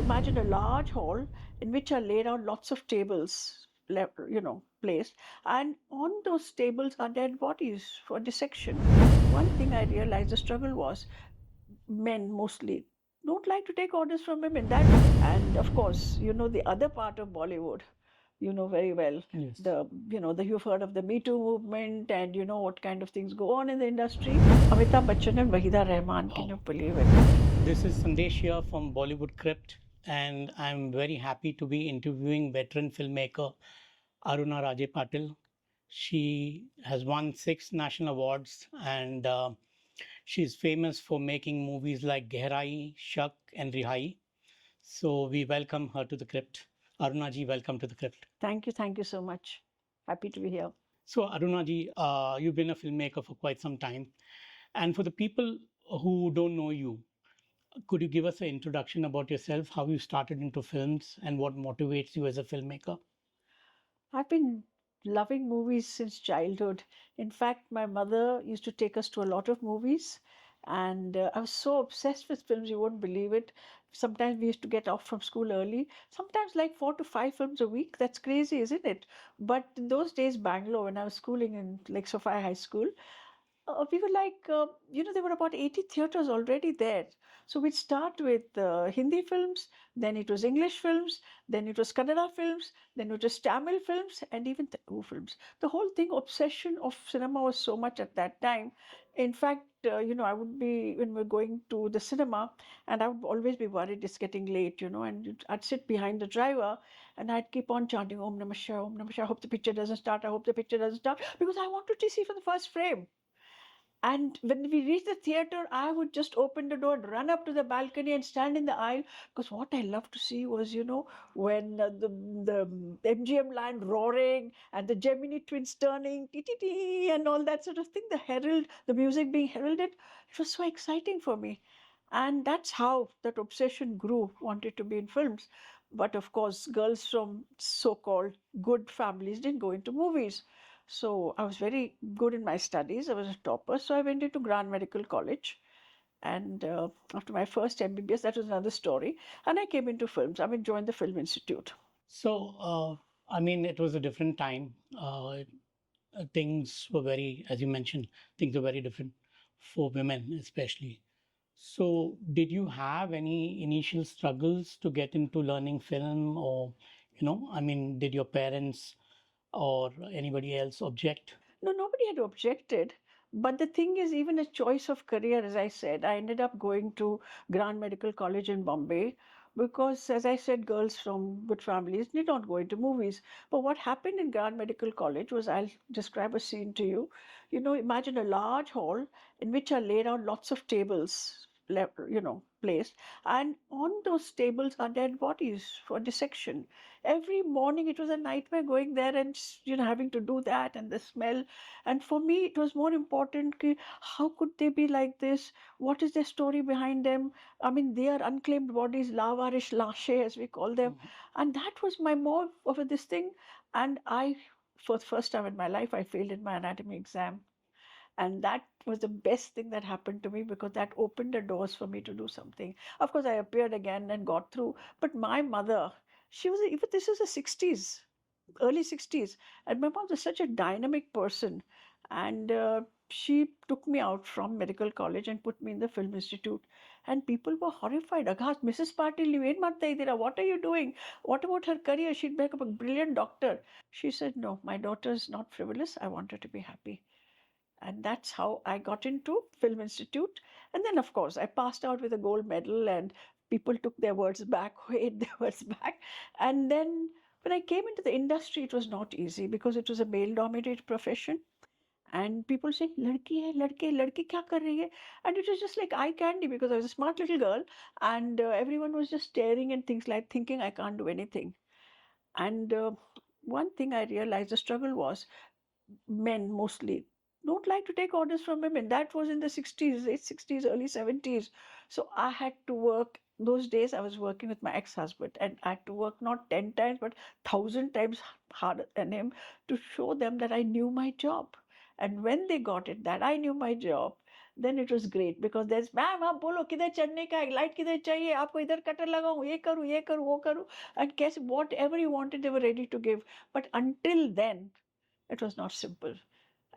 Imagine a large hall in which are laid out lots of tables, placed, and on those tables are dead bodies for dissection. One thing I realized the struggle was men mostly don't like to take orders from women. That, and of course, the other part of Bollywood, very well. Yes. You've heard of the Me Too movement, and you know what kind of things go on in the industry. Amitabh Bachchan and Wahida Rahman, can you believe it? This is Sandesh here from Bollywood Crypt, and I'm very happy to be interviewing veteran filmmaker Aruna Raje Patil. She has won 6 national awards, and she's famous for making movies like Gehrayee, and Geharayee. So we welcome her to the Crypt. Aruna ji, welcome to the Crypt. Thank you so much. Happy to be here. So Aruna ji, you've been a filmmaker for quite some time, and for the people who don't know you, could you give us an introduction about yourself, how you started into films, and what motivates you as a filmmaker? I've been loving movies since childhood. In fact, my mother used to take us to a lot of movies, and I was so obsessed with films, you won't believe it. Sometimes we used to get off from school early, sometimes like 4 to 5 films a week. That's crazy, isn't it? But in those days, Bangalore, when I was schooling in like Sophia High School, we were like, there were about 80 theaters already there. So we'd start with Hindi films, then it was English films, then it was Kannada films, then it was Tamil films, and even Telugu films. The whole thing, obsession of cinema was so much at that time. In fact, I would be, when we're going to the cinema, and I would always be worried it's getting late, and I'd sit behind the driver and I'd keep on chanting, Om Namah Shivaya, Om Namah Shivaya. I hope the picture doesn't start. I hope the picture doesn't start. Because I wanted to see for the first frame. And when we reached the theater, I would just open the door and run up to the balcony and stand in the aisle. Because what I loved to see was, when the MGM line roaring and the Gemini twins turning, tee, and all that sort of thing, the music being heralded, it was so exciting for me. And that's how that obsession grew, wanted to be in films. But of course, girls from so-called good families didn't go into movies. So I was very good in my studies. I was a topper. So I went into Grand Medical College. And after my first MBBS, that was another story. And I came into films. I mean, joined the Film Institute. So, it was a different time. Things were very, as you mentioned, things were very different for women, especially. So, did you have any initial struggles to get into learning film, or, did your parents or anybody else object? No, nobody had objected. But the thing is, even a choice of career, as I said, I ended up going to Grand Medical College in Bombay because, as I said, girls from good families did not go into movies. But what happened in Grand Medical College was, I'll describe a scene to you. Imagine a large hall in which are laid out lots of tables, placed, and on those tables are dead bodies for dissection. Every morning it was a nightmare going there and having to do that, and the smell. And for me it was more important, how could they be like this? What is their story behind them? I mean, they are unclaimed bodies, lavarish lashe as we call them. And that was my more of this thing. And I, for the first time in my life, I failed in my anatomy exam. And that was the best thing that happened to me, because that opened the doors for me to do something. Of course, I appeared again and got through. But my mother, she was, even this is the 60s, early 60s. And my mom was such a dynamic person. And she took me out from medical college and put me in the Film Institute. And people were horrified. Aghast, Mrs. Patil, you ain't marta idira. What are you doing? What about her career? She'd become a brilliant doctor. She said, no, my daughter is not frivolous. I want her to be happy. And that's how I got into Film Institute. And then, of course, I passed out with a gold medal, and people took their words back, weighed their words back. And then when I came into the industry, it was not easy because it was a male-dominated profession. And people say, "Ladki hai, ladki kya kar rahi hai?" And it was just like eye candy, because I was a smart little girl, and everyone was just staring and things like thinking I can't do anything. And one thing I realized the struggle was men mostly don't like to take orders from women. That was in the 60s, late 60s, early 70s. So I had to work. Those days I was working with my ex-husband, and I had to work not 10 times, but 1,000 times harder than him to show them that I knew my job. And when they got it, that I knew my job, then it was great because there's, ma'am आप बोलो किधर चढ़ने का है, light किधर चाहिए आपको, इधर कटर लगाऊं, ये करूं वो करूं, and guess whatever you wanted they were ready to give. But until then it was not simple.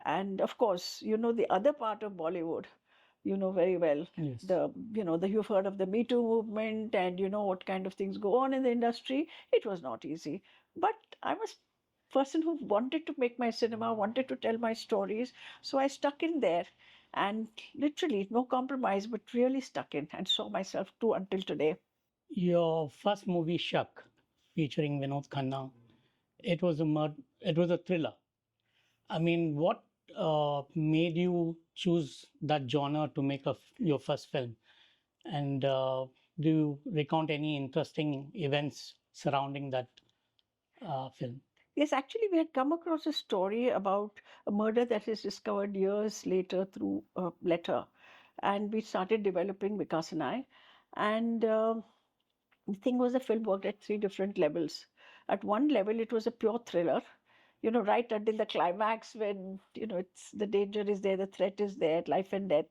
And of course, the other part of Bollywood, very well. Yes. You've heard of the Me Too movement, and you know what kind of things go on in the industry. It was not easy. But I'm a person who wanted to make my cinema, wanted to tell my stories. So I stuck in there and literally no compromise, but really stuck in and saw myself too until today. Your first movie, Shak, featuring Vinod Khanna, it was a thriller. I mean, what made you choose that genre to make your first film? And do you recount any interesting events surrounding that film? Yes, actually, we had come across a story about a murder that is discovered years later through a letter. And we started developing Vikas and I. And the thing was, the film worked at three different levels. At one level, it was a pure thriller, right until the climax when, it's the danger is there, the threat is there, life and death.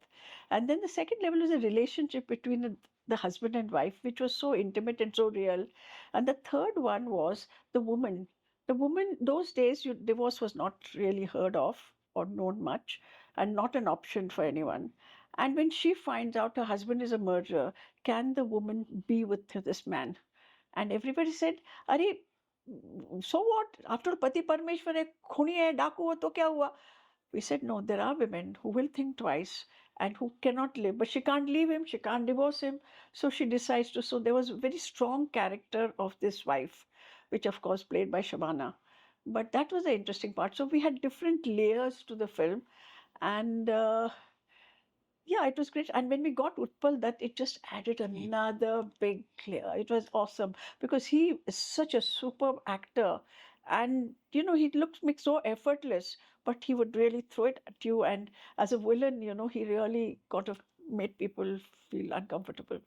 And then the second level was a relationship between the husband and wife, which was so intimate and so real. And the third one was the woman. The woman, those days, divorce was not really heard of or known much, and not an option for anyone. And when she finds out her husband is a murderer, can the woman be with this man? And everybody said, Are, so what? After all, Pati Parmeshwar hai, khuni hai, डाकू हो तो क्या हुआ? We said, no, there are women who will think twice and who cannot live, but she can't leave him, she can't divorce him. So she decides to. So there was a very strong character of this wife, which of course played by Shabana. But that was the interesting part. So we had different layers to the film, and yeah, it was great. And when we got Utpal, that it just added another big layer. It was awesome because he is such a superb actor. And, he makes so effortless, but he would really throw it at you. And as a villain, he really made people feel uncomfortable.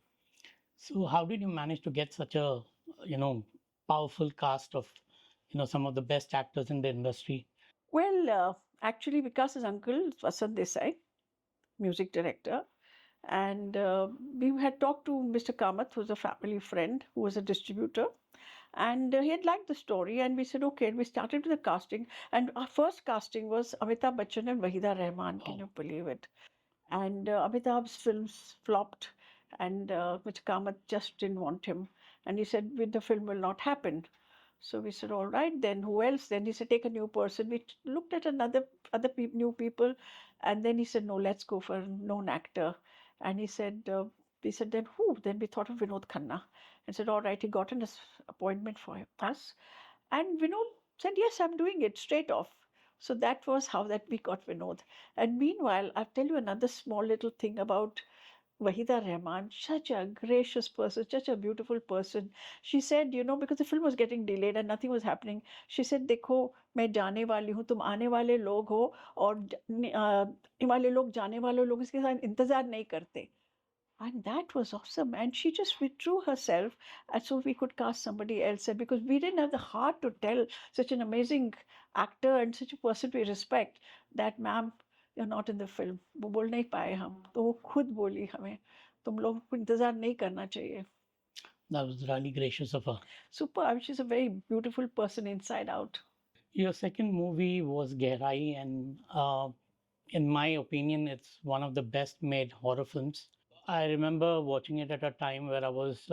So, how did you manage to get such a, you know, powerful cast of, some of the best actors in the industry? Well, actually, Vikas's uncle, Vasant Desai, music director, and we had talked to Mr. Kamath, who's a family friend, who was a distributor, and he had liked the story, and we said, okay, and we started with the casting, and our first casting was Amitabh Bachchan and Wahida Rahman. Can Oh, you believe it? And Amitabh's films flopped, and Mr. Kamath just didn't want him, and he said, the film will not happen. So we said, all right, then who else? Then he said, take a new person. We looked at new people, and then he said, no, let's go for a known actor. And we said, then who? Then we thought of Vinod Khanna, and said, all right, he got an appointment for us, and Vinod said, yes, I'm doing it straight off. So that was how that we got Vinod. And meanwhile, I'll tell you another small little thing about Wahida Rahman, such a gracious person, such a beautiful person. She said, because the film was getting delayed and nothing was happening, she said, देखो मैं जाने वाली हूँ, तुम आने वाले लोग हो और आने वाले लोग जाने वाले लोग इसके साथ इंतजार नहीं करते. And that was awesome. And she just withdrew herself, and so we could cast somebody else. And because we didn't have the heart to tell such an amazing actor and such a person we respect that, ma'am, you're not in the film. वो बोल नहीं पाए हम, तो वो खुद बोली हमें, तुम लोगों को इंतजार नहीं करना चाहिए. that was really gracious of her. Super. I mean, she's a very beautiful person inside out. Your second movie was Gehrayee, and in my opinion, it's one of the best made horror films. I remember watching it at a time where I was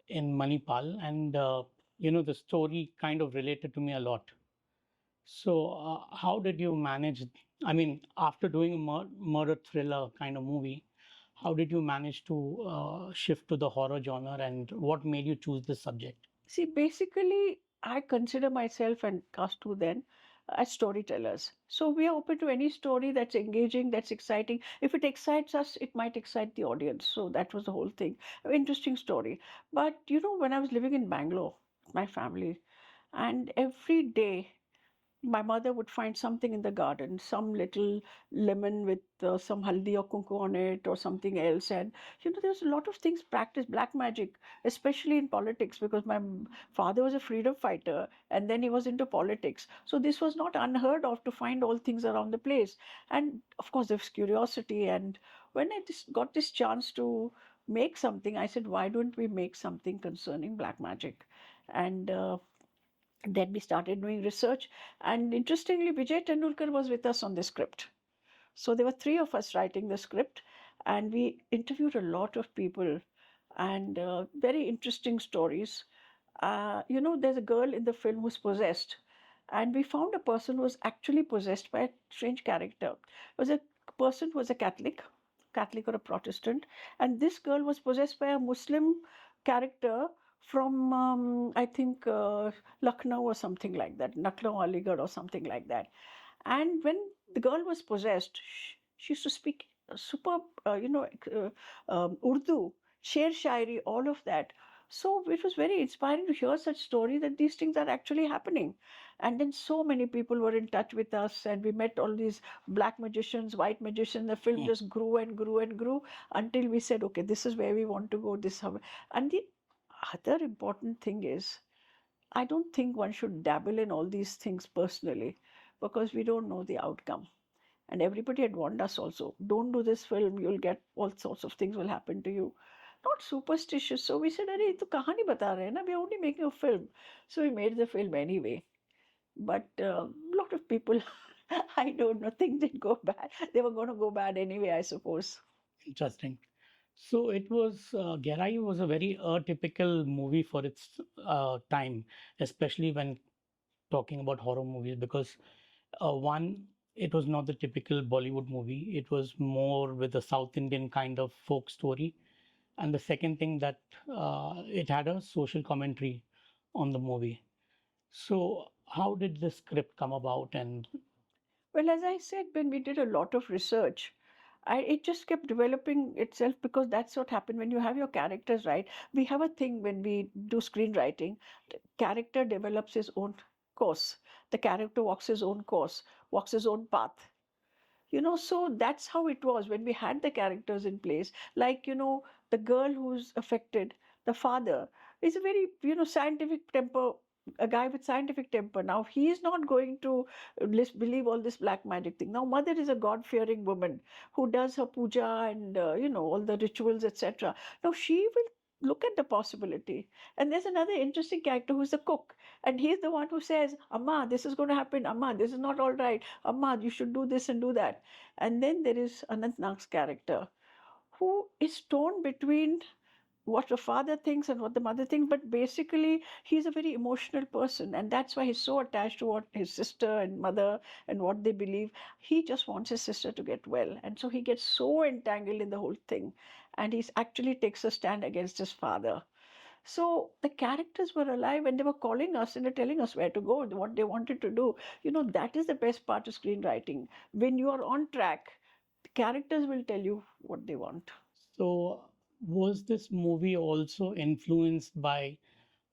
in Manipal, and the story kind of related to me a lot. So, how did you manage? I mean, after doing a murder thriller kind of movie, how did you manage to shift to the horror genre, and what made you choose this subject? See, basically, I consider myself and Castu then as storytellers. So we are open to any story that's engaging, that's exciting. If it excites us, it might excite the audience. So that was the whole thing. An interesting story. But when I was living in Bangalore, my family, and every day my mother would find something in the garden, some little lemon with some haldi or kunku on it or something else. And, there's a lot of things practiced, black magic, especially in politics, because my father was a freedom fighter and then he was into politics. So this was not unheard of to find all things around the place. And of course, there's curiosity. And when I just got this chance to make something, I said, why don't we make something concerning black magic? And then we started doing research. And interestingly, Vijay Tendulkar was with us on the script. So there were three of us writing the script, and we interviewed a lot of people and very interesting stories. There's a girl in the film who's possessed, and we found a person who was actually possessed by a strange character. It was a person who was a Catholic or a Protestant, and this girl was possessed by a Muslim character from, I think, Lucknow or something like that, Lucknow, Aligarh or something like that. And when the girl was possessed, she used to speak superb, Urdu, sher shairi, all of that. So it was very inspiring to hear such story that these things are actually happening. And then so many people were in touch with us, and we met all these black magicians, white magicians. The film just grew and grew and grew until we said, okay, this is where we want to go. This how. And the other important thing is, I don't think one should dabble in all these things personally because we don't know the outcome. And everybody had warned us also, don't do this film, you'll get all sorts of things will happen to you. Not superstitious. So we said, Arey, ये तो कहानी बता रहे हैं ना, we're only making a film. So we made the film anyway. But a lot of people, I don't know, things did go bad. They were going to go bad anyway, I suppose. Interesting. So it was Gehrayee was a very atypical movie for its time, especially when talking about horror movies, because one, it was not the typical Bollywood movie. It was more with a South Indian kind of folk story. And the second thing that it had a social commentary on the movie. So how did the script come about? And Well, as I said, when we did a lot of research, it just kept developing itself because that's what happened when you have your characters, right? We have a thing when we do screenwriting, the character develops his own course. The character walks his own course, walks his own path. So that's how it was when we had the characters in place. Like, the girl who's affected, the father is a very, scientific temper, a guy with scientific temper. Now, he is not going to believe all this black magic thing. Now, mother is a God fearing woman who does her puja and, all the rituals, etc. Now, she will look at the possibility. And there's another interesting character who's the cook. And he's the one who says, Amma, this is going to happen. Amma, this is not all right. Amma, you should do this and do that. And then there is Anant Nag's character who is torn between what the father thinks and what the mother thinks, but basically he's a very emotional person, and that's why he's so attached to what his sister and mother and what they believe. He just wants his sister to get well, and so he gets so entangled in the whole thing, and he actually takes a stand against his father. So the characters were alive and they were calling us and they're telling us where to go, what they wanted to do. That is the best part of screenwriting. When you are on track, the characters will tell you what they want. so was this movie also influenced by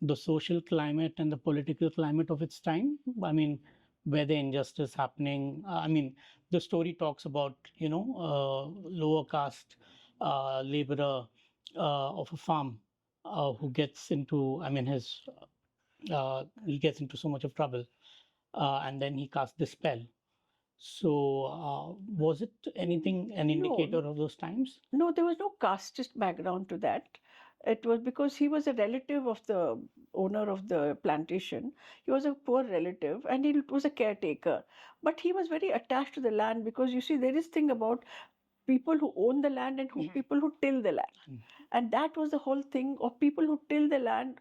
the social climate and the political climate of its time? I mean, were there injustice happening? I mean, the story talks about, lower caste laborer of a farm who gets into, I mean, he gets into so much of trouble, and then he casts this spell. So, was it anything, an indicator No, of those times? no, there was no casteist background to that. It was because he was a relative of the owner of the plantation. He was a poor relative and he was a caretaker. But he was very attached to the land because you see, there is thing about people who own the land and people who till the land. And that was the whole thing of people who till the land,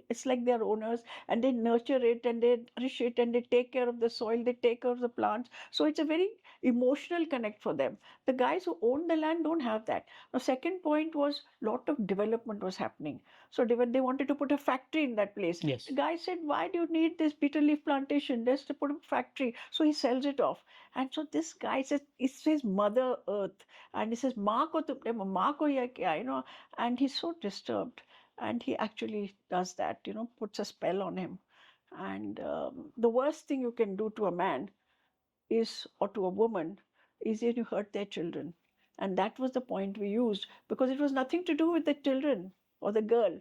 it's like they're owners and they nurture it and they nourish it and they take care of the soil, they take care of the plants. So it's a very emotional connect for them. The guys who own the land don't have that. Now, second point was lot of development was happening. So they wanted to put a factory in that place. Yes. The guy said, why do you need this bitter leaf plantation? Just to put a factory. So he sells it off. And so this guy says, it says Mother Earth. And he says, माँ को तुमने माँ को यह क्या, and he's so disturbed. And he actually does that, puts a spell on him. And the worst thing you can do to a man is, or to a woman, is if you hurt their children. And that was the point we used, because it was nothing to do with the children or the girl.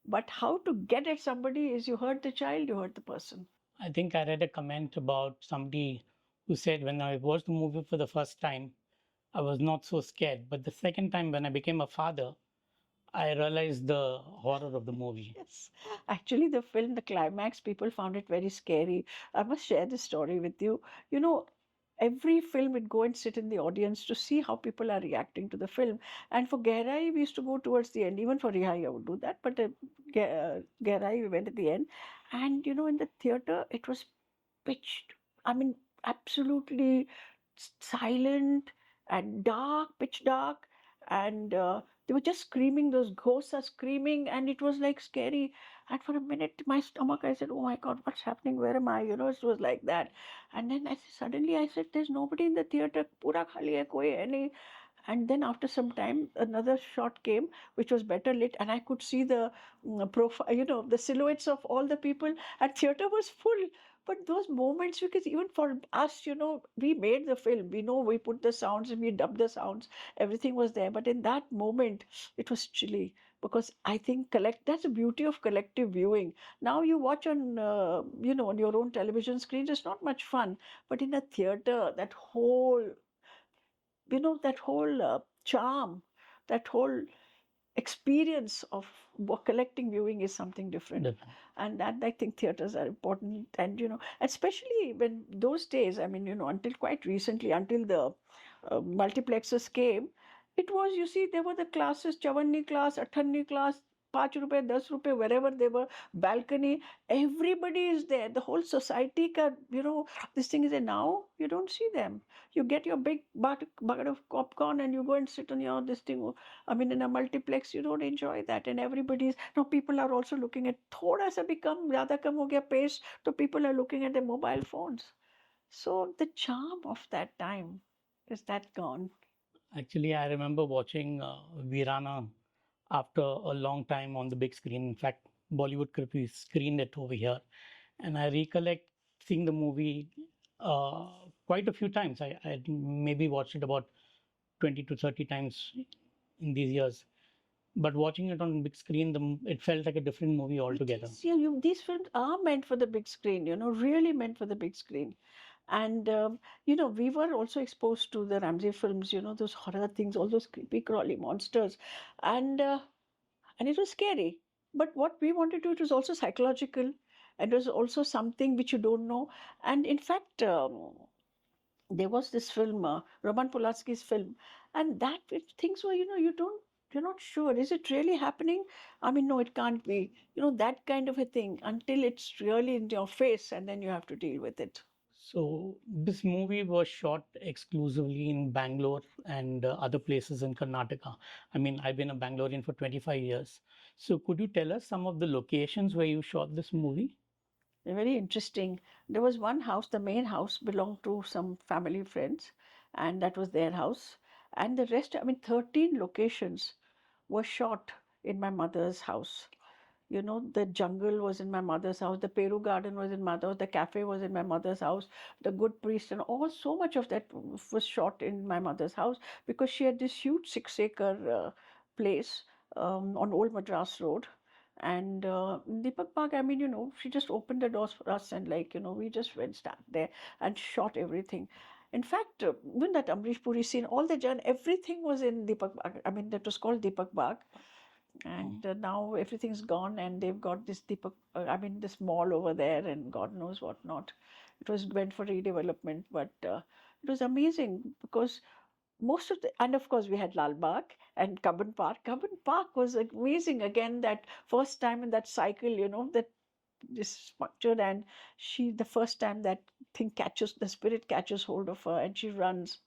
But how to get at somebody is, you hurt the child, you hurt the person. I think I read a comment about somebody who said, when I watched the movie for the first time, I was not so scared. But the second time, when I became a father, I realized the horror of the movie. Yes, actually, the film, the climax, people found it very scary. I must share this story with you. You know, every film would go and sit in the audience to see how people are reacting to the film. And for Gehrayee, we used to go towards the end. Even for Rihai, I would do that. But Gehrayee, we went at the end. And, in the theater, it was pitched. I mean, absolutely silent and dark, pitch dark. And they were just screaming. Those ghosts are screaming, and it was like scary. And for a minute, my stomach, I said, "Oh my God, what's happening? Where am I?" It was like that. And then suddenly I said, "There's nobody in the theater. Pura khali hai, koi hai nahi." And then after some time, another shot came, which was better lit, and I could see the profile, the silhouettes of all the people, and theater was full. But those moments, because even for us, we made the film, we know, we put the sounds and we dubbed the sounds, everything was there. But in that moment, it was chilly, because I think that's the beauty of collective viewing. Now you watch on, on your own television screens, it's not much fun. But in a theater, that whole charm, that whole experience of collecting viewing is something different. Different. And that, I think, theaters are important. And especially when those days, I mean, until quite recently, until the multiplexes came, it was, you see, there were the classes, chavanni class, athanni class, 5 rupees, 10 rupees, wherever they were, balcony, everybody is there. The whole society this thing is there. Now you don't see them. You get your big bucket of popcorn and you go and sit on your this thing. I mean, in a multiplex, you don't enjoy that. And everybody's now, people are also looking at thoda sa bhi kam, zyada kam ho gaya pace. So people are looking at their mobile phones. So the charm of that time is that gone. Actually, I remember watching Virana after a long time on the big screen. In fact, Bollywood Crypt, we screened it over here. And I recollect seeing the movie quite a few times. I maybe watched it about 20 to 30 times in these years. But watching it on big screen, it felt like a different movie altogether. Yeah, these films are meant for the big screen, really meant for the big screen. And, we were also exposed to the Ramsey films, those horror things, all those creepy, crawly monsters. And it was scary. But what we wanted to do, it was also psychological, and it was also something which you don't know. And in fact, there was this film, Roman Polanski's film, and that things were, you're not sure, is it really happening? I mean, no, it can't be. That kind of a thing, until it's really in your face, and then you have to deal with it. So this movie was shot exclusively in Bangalore and other places in Karnataka. I mean, I've been a Bangalorean for 25 years. So could you tell us some of the locations where you shot this movie? They're very interesting. There was one house, the main house belonged to some family friends, and that was their house. And the rest, I mean, 13 locations were shot in my mother's house. The jungle was in my mother's house, the Peru garden was in my mother's, the cafe was in my mother's house, the good priest, and all, so much of that was shot in my mother's house, because she had this huge 6-acre place on Old Madras Road. And Deepak Park, I mean, she just opened the doors for us, and we just went stand there and shot everything. In fact, even that Amrish Puri scene, all the everything was in Deepak Bagh. I mean, that was called Deepak Bagh. And now everything's gone, and they've got this Deepak, I mean, this mall over there, and God knows what not. It was went for redevelopment, but it was amazing, because and of course we had Lal Bagh and Cubbon Park. Cubbon Park was amazing. Again, that first time in that cycle, that this structured, and the first time that the spirit catches hold of her, and she runs.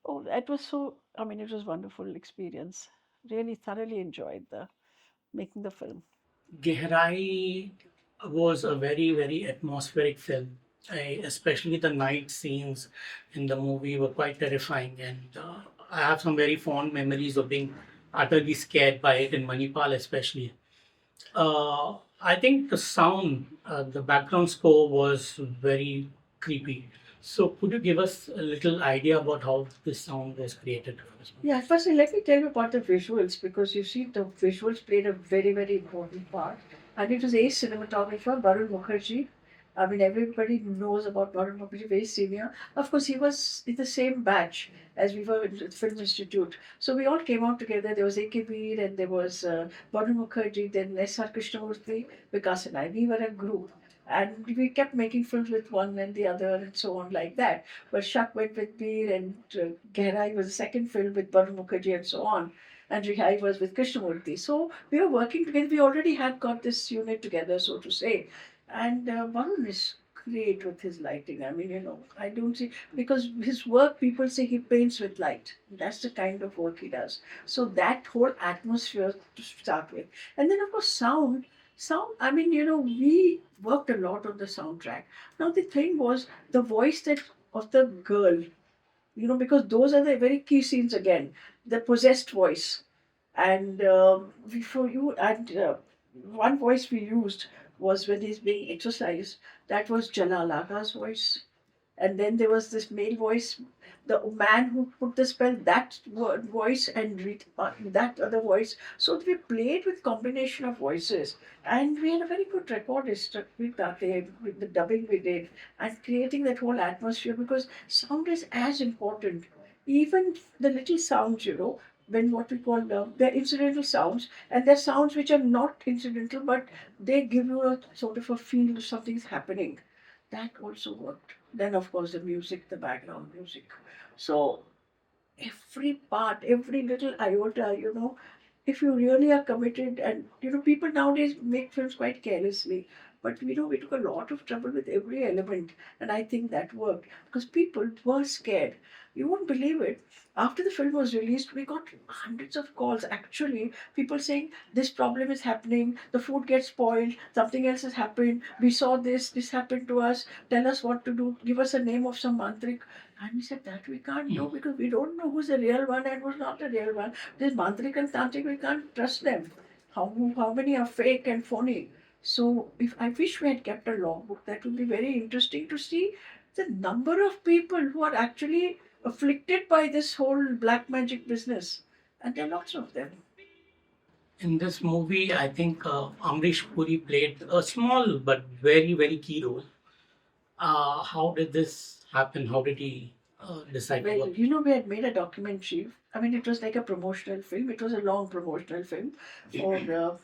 Oh, that was so, I mean, it was wonderful experience. Really thoroughly enjoyed the making the film. Gehrayee was a very, very atmospheric film. Especially the night scenes in the movie were quite terrifying, and I have some very fond memories of being utterly scared by it in Manipal, especially. Uh, I think the sound, the background score was very creepy. So, could you give us a little idea about how this sound was created? Yeah, firstly, let me tell you about the visuals because you see the visuals played a very, very important part. And it was a cinematographer, Varun Mukherjee. I mean, everybody knows about Varun Mukherjee, very senior. Of course, he was in the same batch as we were in the Film Institute. So we all came out together. There was A.K. Veer and there was Varun Mukherjee, then S.R. Krishnamurthy, Vikas and I. We were a group. And we kept making films with one and the other and so on like that. But Shak went with Veer and Gehrayee was the second film with Varun Mukherjee and so on. And Geharayee was with Krishnamurthy. So we were working together. We already had got this unit together, so to say. And Varun is great with his lighting. I mean, I don't see, because his work, people say he paints with light. That's the kind of work he does. So that whole atmosphere to start with. And then, of course, sound. Sound, I mean, we worked a lot on the soundtrack. Now, the thing was the voice that of the girl, because those are the very key scenes again, the possessed voice. And before you, and one voice we used was when he's being exercised. That was Janalaga's voice. And then there was this male voice, the man who put the spell, that voice, and that other voice. So we played with combination of voices, and we had a very good recordist with that, with the dubbing we did, and creating that whole atmosphere because sound is as important. Even the little sounds, when what we call they're incidental sounds, and they're sounds which are not incidental, but they give you a sort of a feel of something's happening. That also worked. Then, of course, the music, the background music. So every part, every little iota, if you really are committed, and people nowadays make films quite carelessly, but we took a lot of trouble with every element, and I think that worked because people were scared. You won't believe it. After the film was released, we got hundreds of calls. Actually, people saying this problem is happening, the food gets spoiled, something else has happened. We saw this happened to us. Tell us what to do. Give us a name of some mantrik. And we said that we can't do because we don't know who's the real one and who's not the real one. This mantrik and tantric, we can't trust them. How many are fake and phony? So if I wish we had kept a logbook, that would be very interesting to see the number of people who are actually afflicted by this whole black magic business. And there are lots of them. In this movie, I think Amrish Puri played a small but very, very key role. How did this happen? How did he decide to Well, work? we had made a documentary. I mean, it was like a promotional film. It was a long promotional film for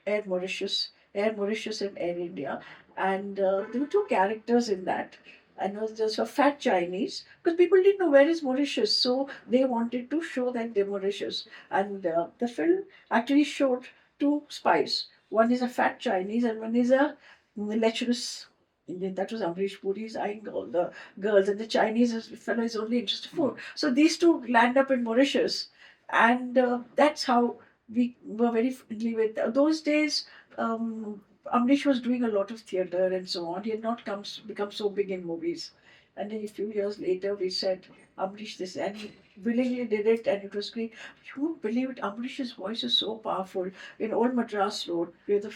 Air Mauritius and Air India. And there were two characters in that. And it was just a fat Chinese because people didn't know where is Mauritius. So they wanted to show that they're Mauritius. And the film actually showed two spies. One is a fat Chinese and one is a lecherous Indian. That was Amrish Puri's eyeing all the girls, and the Chinese fellow is only interested in food. So these two land up in Mauritius, and that's how we were very friendly with. Those days, Amrish was doing a lot of theatre and so on. He had not become so big in movies. And then a few years later, we said, Amrish, this, and he willingly did it, and it was great. You won't believe it. Amrish's voice is so powerful. In Old Madras Road, where the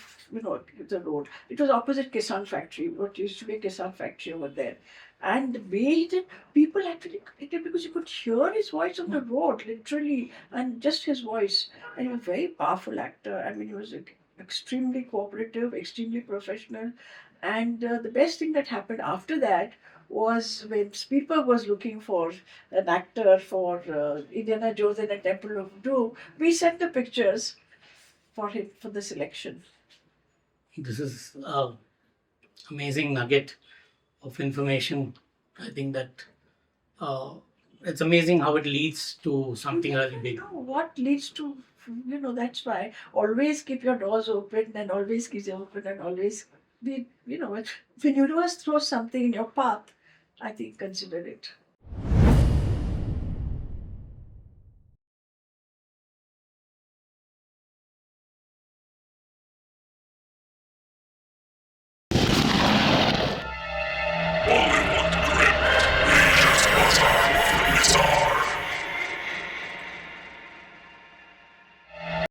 road, it was opposite Kisan factory, what used to be a Kisan factory over there. And the way he did, people actually connected because you could hear his voice on the road, literally, and just his voice. And he was a very powerful actor. I mean, he was extremely cooperative, extremely professional. And the best thing that happened after that was when Spielberg was looking for an actor for Indiana Jones and the Temple of Doom, we sent the pictures for him for the selection. This is an amazing nugget of information. I think that uh, it's amazing how it leads to something really big. What leads to, that's why always keep your doors open and always keep them open and always be, when universe throws something in your path, I think consider it.